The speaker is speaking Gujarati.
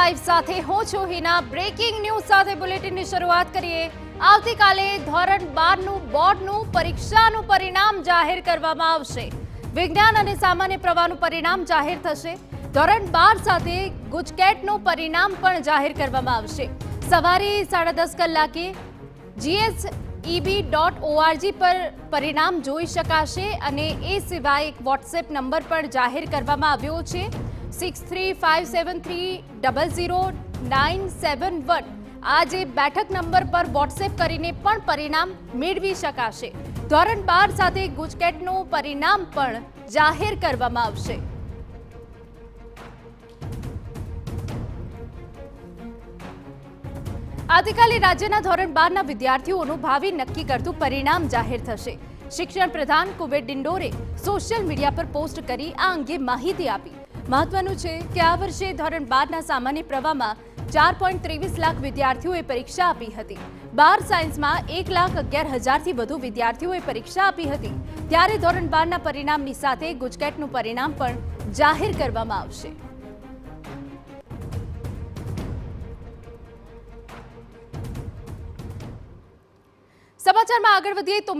લાઈવ સાથે હું છું હિના। બ્રેકિંગ ન્યૂઝ સાથે બુલેટિનની શરૂઆત કરીએ। આવતીકાલે ધોરણ 12 નું બોર્ડનું પરીક્ષાનું પરિણામ જાહેર કરવામાં આવશે। વિજ્ઞાન અને સામાન્ય પ્રવાહનું પરિણામ જાહેર થશે। ધોરણ 12 સાથે ગુજકેટનું પરિણામ પણ જાહેર કરવામાં આવશે। સવારે 10:30 કલાકે GSEB.org પર પરિણામ જોઈ શકાશે અને એ સિવાય એક વોટ્સએપ નંબર પણ જાહેર કરવામાં આવ્યો છે 6357300971। આ જે બેઠક નંબર પર વોટ્સએપ કરીને પણ પરિણામ મેળવી શકાશે। ધોરણ 12 સાથે ગુજકેટનું પરિણામ પણ જાહેર કરવામાં આવશે। આવતીકાલે રાજ્યના ધોરણ 12ના વિદ્યાર્થીઓનું ભાવિ નક્કી કરતું પરિણામ જાહેર થશે। શિક્ષણ પ્રધાન કુબેર ડિંડોરે સોશિયલ મીડિયા પર પોસ્ટ કરી આ અંગે માહિતી આપી। મહત્વનું છે કે આ વર્ષે ધોરણ 12ના સામાન્ય પ્રવાહમાં 4.23 લાખ વિદ્યાર્થીઓએ પરીક્ષા આપી હતી। 12 સાયન્સમાં 1,11,000થી વધુ વિદ્યાર્થીઓએ પરીક્ષા આપી હતી। ત્યારે ધોરણ 12ના પરિણામની સાથે ગુજકેટનું પરિણામ પણ જાહેર કરવામાં આવશે। સમાચારમાં આગળ વધીએ તો